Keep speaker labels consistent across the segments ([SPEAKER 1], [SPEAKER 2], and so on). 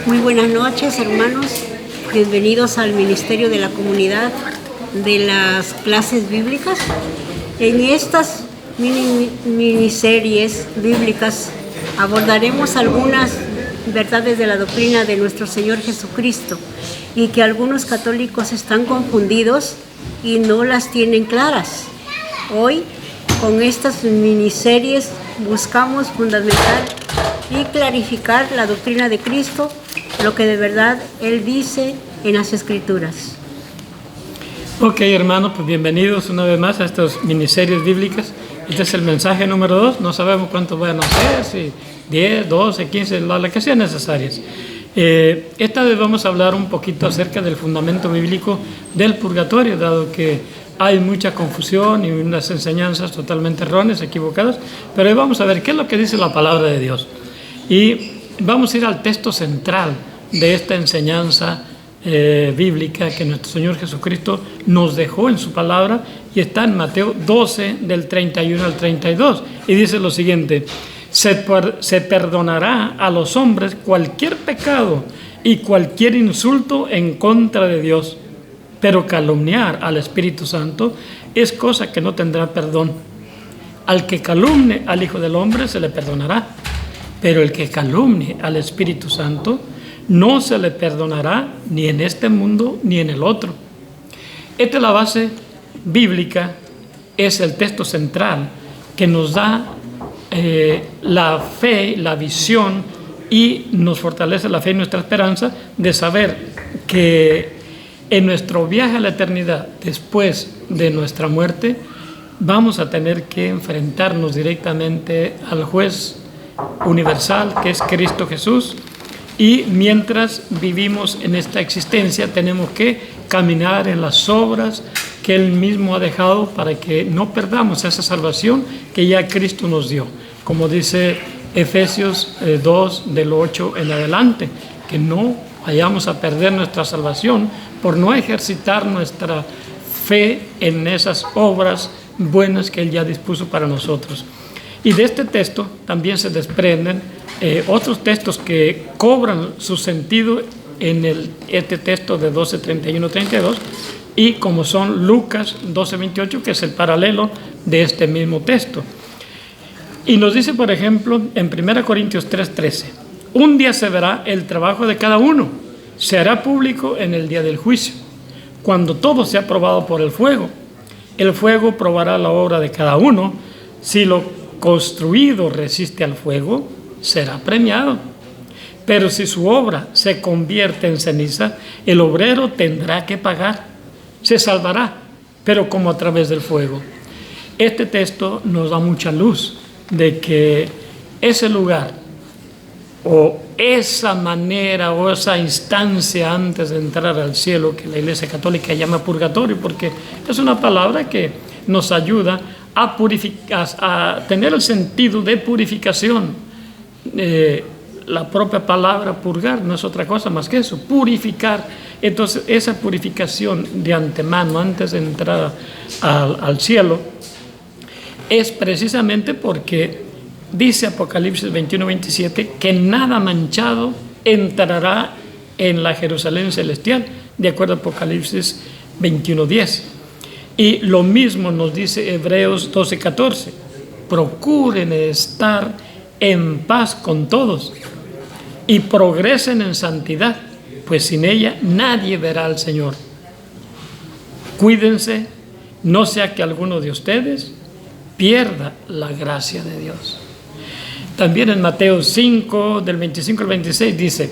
[SPEAKER 1] Muy buenas noches, hermanos. Bienvenidos al Ministerio de la Comunidad de las Clases Bíblicas. En estas miniseries bíblicas abordaremos algunas verdades de la doctrina de nuestro Señor Jesucristo y que algunos católicos están confundidos y no las tienen claras. Hoy, con estas miniseries, buscamos fundamentar y clarificar la doctrina de Cristo, lo que de verdad Él dice en las Escrituras.
[SPEAKER 2] Ok, hermanos, pues bienvenidos una vez más a estas miniseries bíblicas. Este es el mensaje número 2. No sabemos cuántos van a ser, si 10, 12, 15, las que sean necesarias. Esta vez vamos a hablar un poquito acerca del fundamento bíblico del purgatorio, dado que hay mucha confusión y unas enseñanzas totalmente erróneas, equivocadas. Pero hoy vamos a ver qué es lo que dice la palabra de Dios. Y vamos a ir al texto central de esta enseñanza bíblica que nuestro Señor Jesucristo nos dejó en su palabra, y está en Mateo 12, del 31 al 32, y dice lo siguiente: se perdonará a los hombres cualquier pecado y cualquier insulto en contra de Dios, pero calumniar al Espíritu Santo es cosa que no tendrá perdón. Al que calumnie al Hijo del Hombre se le perdonará, pero el que calumnie al Espíritu Santo no se le perdonará ni en este mundo ni en el otro. Esta es la base bíblica, es el texto central que nos da la fe, la visión, y nos fortalece la fe y nuestra esperanza de saber que en nuestro viaje a la eternidad, después de nuestra muerte, vamos a tener que enfrentarnos directamente al juez universal, que es Cristo Jesús. Y mientras vivimos en esta existencia, tenemos que caminar en las obras que Él mismo ha dejado para que no perdamos esa salvación que ya Cristo nos dio. Como dice Efesios 2, del 8 en adelante, que no vayamos a perder nuestra salvación por no ejercitar nuestra fe en esas obras buenas que Él ya dispuso para nosotros. Y de este texto también se desprenden otros textos que cobran su sentido en este texto de 12, 31, 32, y como son Lucas 12, 28, que es el paralelo de este mismo texto. Y nos dice, por ejemplo, en 1 Corintios 3, 13, un día se verá el trabajo de cada uno, se hará público en el día del juicio, cuando todo sea probado por el fuego. El fuego probará la obra de cada uno. Si lo construido resiste al fuego, será premiado. Pero si su obra se convierte en ceniza, el obrero tendrá que pagar. Se salvará, pero como a través del fuego. Este texto nos da mucha luz de que ese lugar, o esa manera, o esa instancia antes de entrar al cielo, que la Iglesia Católica llama purgatorio, porque es una palabra que nos ayuda a purificar, a tener el sentido de purificación. La propia palabra purgar no es otra cosa más que eso, purificar. Entonces, esa purificación de antemano, antes de entrar al cielo, es precisamente porque dice Apocalipsis 21, 27, que nada manchado entrará en la Jerusalén celestial, de acuerdo a Apocalipsis 21, 10. Y lo mismo nos dice Hebreos 12, 14. Procuren estar en paz con todos y progresen en santidad, pues sin ella nadie verá al Señor. Cuídense, no sea que alguno de ustedes pierda la gracia de Dios. También en Mateo 5, del 25 al 26 dice: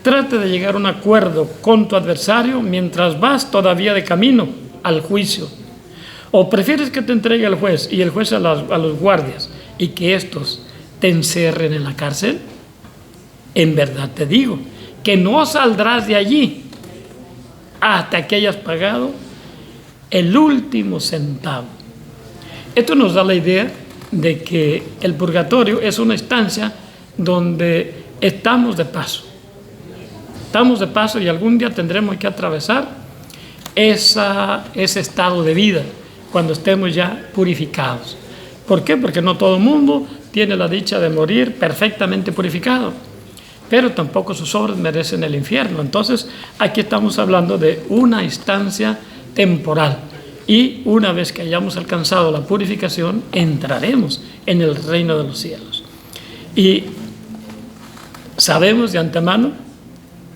[SPEAKER 2] trate de llegar a un acuerdo con tu adversario mientras vas todavía de camino al juicio. ¿O prefieres que te entregue al juez y el juez a los guardias y que estos te encerren en la cárcel? En verdad te digo que no saldrás de allí hasta que hayas pagado el último centavo. Esto nos da la idea de que el purgatorio es una instancia donde estamos de paso. Estamos de paso y algún día tendremos que atravesar ese estado de vida cuando estemos ya purificados. ¿Por qué? Porque no todo el mundo tiene la dicha de morir perfectamente purificado. pero tampoco sus obras merecen el infierno. Entonces, aquí estamos hablando de una instancia temporal. Y una vez que hayamos alcanzado la purificación, entraremos en el reino de los cielos. Y sabemos de antemano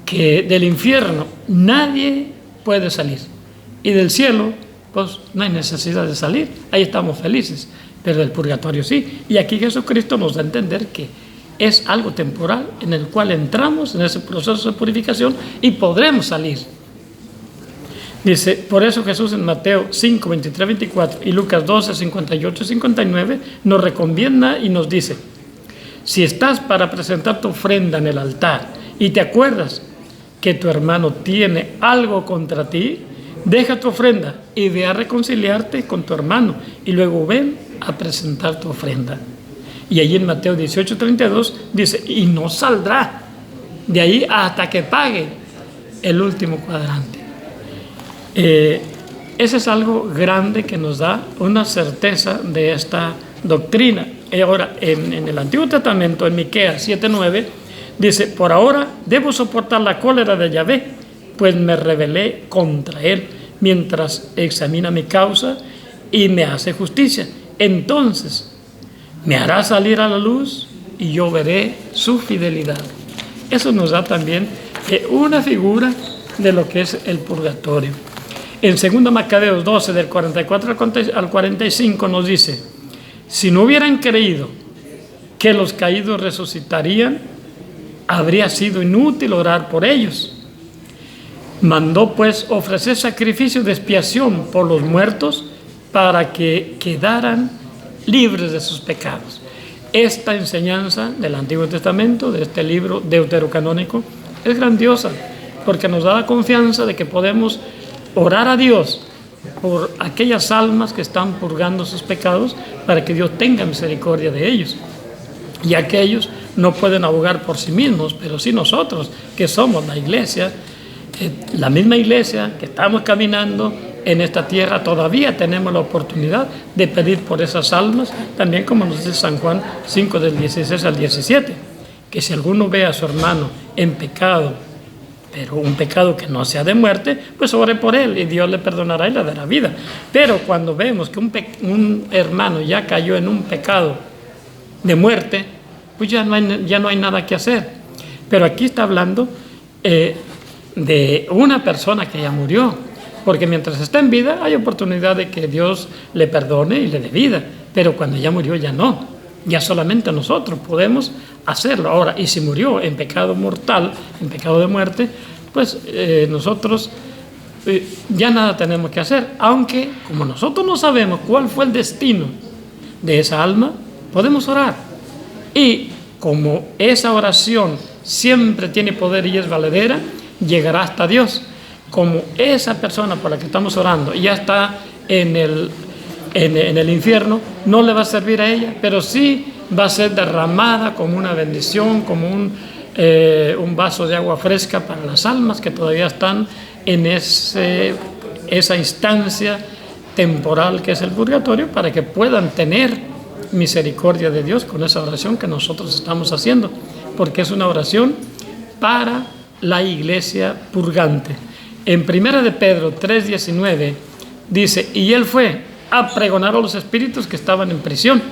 [SPEAKER 2] que del infierno nadie puede salir. Y del cielo, pues no hay necesidad de salir. Ahí estamos felices. Pero del purgatorio sí. Y aquí Jesucristo nos da a entender que es algo temporal en el cual entramos en ese proceso de purificación y podremos salir. Dice, por eso Jesús en Mateo 5, 23, 24 y Lucas 12, 58 y 59 nos recomienda y nos dice: si estás para presentar tu ofrenda en el altar y te acuerdas que tu hermano tiene algo contra ti, deja tu ofrenda y ve a reconciliarte con tu hermano y luego ven a presentar tu ofrenda. Y allí en Mateo 18, 32 dice, y no saldrá de ahí hasta que pague el último cuadrante. Ese es algo grande que nos da una certeza de esta doctrina. Y ahora, en el Antiguo Testamento, en Miqueas 7:9, dice, por ahora debo soportar la cólera de Yahvé, pues me rebelé contra él, mientras examina mi causa y me hace justicia. Entonces me hará salir a la luz y yo veré su fidelidad. Eso nos da también una figura de lo que es el purgatorio. En 2 Macabeos 12, del 44 al 45, nos dice, si no hubieran creído que los caídos resucitarían, habría sido inútil orar por ellos. Mandó pues ofrecer sacrificios de expiación por los muertos para que quedaran libres de sus pecados. Esta enseñanza del Antiguo Testamento, de este libro deuterocanónico, es grandiosa porque nos da la confianza de que podemos orar a Dios por aquellas almas que están purgando sus pecados para que Dios tenga misericordia de ellos. Y aquellos no pueden abogar por sí mismos, pero sí nosotros, que somos la iglesia, la misma iglesia que estamos caminando en esta tierra, todavía tenemos la oportunidad de pedir por esas almas, también como nos dice San Juan 5, del 16 al 17, que si alguno ve a su hermano en pecado, pero un pecado que no sea de muerte, pues ore por él y Dios le perdonará y le dará vida. Pero cuando vemos que un hermano ya cayó en un pecado de muerte, pues ya no hay nada que hacer. Pero aquí está hablando de una persona que ya murió, porque mientras está en vida hay oportunidad de que Dios le perdone y le dé vida, pero cuando ya murió ya no, ya solamente nosotros podemos hacerlo. Ahora, y si murió en pecado mortal, en pecado de muerte, pues nosotros ya nada tenemos que hacer, aunque como nosotros no sabemos cuál fue el destino de esa alma, podemos orar. Y como esa oración siempre tiene poder y es valedera, llegará hasta Dios. Como esa persona por la que estamos orando ya está en el infierno, no le va a servir a ella, pero sí va a ser derramada como una bendición, como un vaso de agua fresca para las almas que todavía están en esa instancia temporal que es el purgatorio, para que puedan tener misericordia de Dios con esa oración que nosotros estamos haciendo, porque es una oración para la iglesia purgante. En 1 de Pedro 3:19 dice, y él fue a pregonar a los espíritus que estaban en prisión.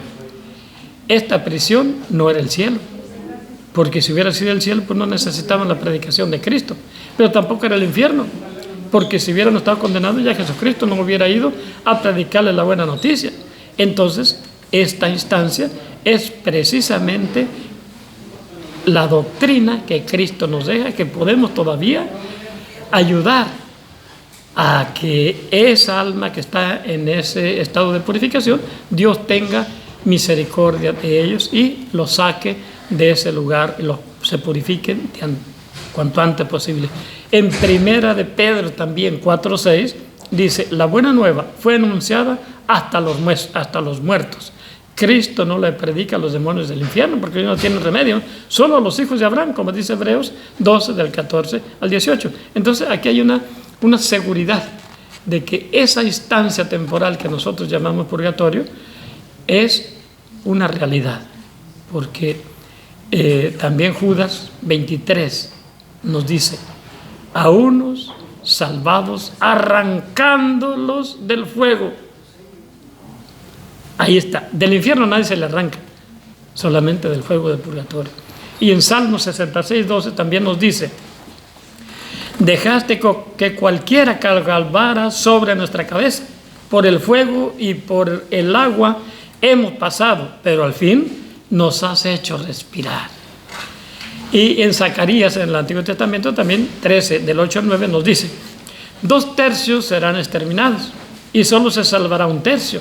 [SPEAKER 2] Esta prisión no era el cielo, porque si hubiera sido el cielo, pues no necesitaban la predicación de Cristo, pero tampoco era el infierno, porque si hubieran estado condenados ya Jesucristo no hubiera ido a predicarles la buena noticia. Entonces, esta instancia es precisamente la doctrina que Cristo nos deja, que podemos todavía ayudar a que esa alma que está en ese estado de purificación, Dios tenga misericordia de ellos y los saque de ese lugar y se purifiquen cuanto antes posible. En 1 de Pedro también 4:6 dice, la buena nueva fue anunciada hasta los muertos. Cristo no le predica a los demonios del infierno porque ellos no tienen remedio, solo a los hijos de Abraham, como dice Hebreos 12, del 14 al 18. Entonces aquí hay una seguridad de que esa instancia temporal que nosotros llamamos purgatorio es una realidad, porque también Judas 23 nos dice, a unos salvados arrancándolos del fuego. Ahí está, del infierno nadie se le arranca, solamente del fuego del purgatorio. Y en Salmo 66, 12 también nos dice, dejaste que cualquiera cabalgara sobre nuestra cabeza, por el fuego y por el agua hemos pasado, pero al fin nos has hecho respirar. Y en Zacarías, en el Antiguo Testamento también, 13, del 8 al 9, nos dice, 2/3 serán exterminados, y solo se salvará 1/3.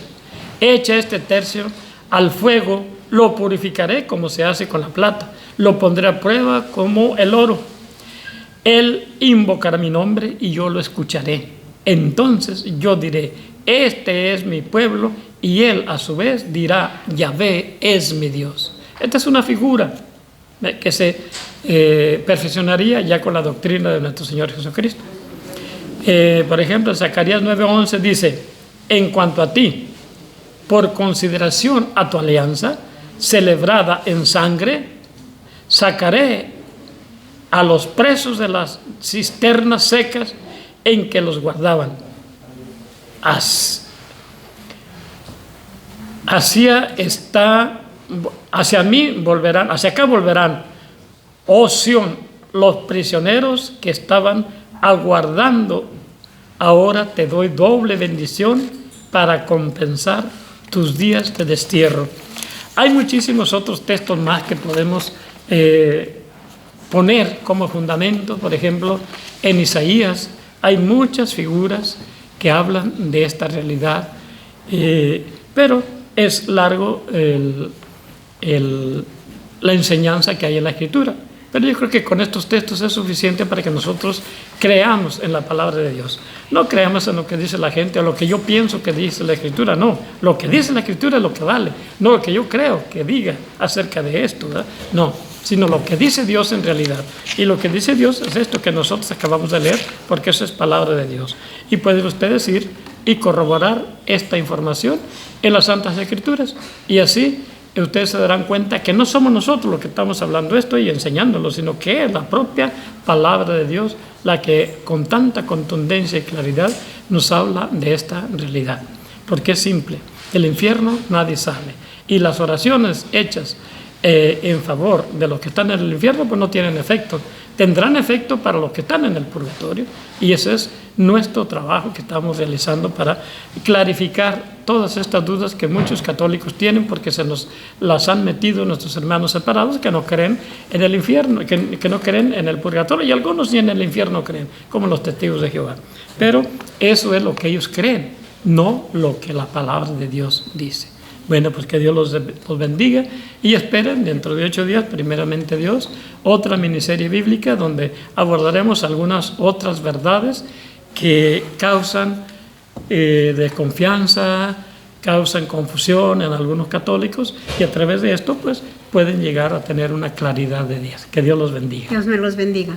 [SPEAKER 2] Echa este tercio al fuego, lo purificaré como se hace con la plata, lo pondré a prueba como el oro. Él invocará mi nombre y yo lo escucharé. Entonces yo diré, este es mi pueblo, y él a su vez dirá, Yahvé es mi Dios. Esta es una figura que se perfeccionaría ya con la doctrina de nuestro Señor Jesucristo. Por ejemplo, Zacarías 9:11 dice, en cuanto a ti, por consideración a tu alianza, celebrada en sangre, sacaré a los presos de las cisternas secas en que los guardaban. Hacia mí volverán, hacia acá volverán, oh Sión, los prisioneros que estaban aguardando. Ahora te doy doble bendición para compensar tus días de destierro. Hay muchísimos otros textos más que podemos poner como fundamento. Por ejemplo, en Isaías hay muchas figuras que hablan de esta realidad, pero es largo la enseñanza que hay en la Escritura. Pero yo creo que con estos textos es suficiente para que nosotros creamos en la palabra de Dios. No creamos en lo que dice la gente o lo que yo pienso que dice la Escritura, no. Lo que dice la Escritura es lo que vale, no lo que yo creo que diga acerca de esto, ¿verdad? No, sino lo que dice Dios en realidad. Y lo que dice Dios es esto que nosotros acabamos de leer, porque eso es palabra de Dios. Y pueden ustedes ir y corroborar esta información en las Santas Escrituras. Y así ustedes se darán cuenta que no somos nosotros los que estamos hablando esto y enseñándolo, sino que es la propia palabra de Dios la que con tanta contundencia y claridad nos habla de esta realidad. Porque es simple, del infierno nadie sale. Y las oraciones hechas en favor de los que están en el infierno pues no tienen efecto. Tendrán efecto para los que están en el purgatorio, y ese es nuestro trabajo que estamos realizando para clarificar todas estas dudas que muchos católicos tienen, porque se nos las han metido nuestros hermanos separados que no creen en el infierno, que no creen en el purgatorio, y algunos ni en el infierno creen, como los testigos de Jehová. Pero eso es lo que ellos creen, no lo que la palabra de Dios dice. Bueno, pues que Dios los bendiga, y esperen dentro de 8 días, primeramente Dios, otra miniserie bíblica donde abordaremos algunas otras verdades que causan desconfianza, causan confusión en algunos católicos, y a través de esto pues pueden llegar a tener una claridad de Dios. Que Dios los bendiga.
[SPEAKER 1] Dios me los bendiga.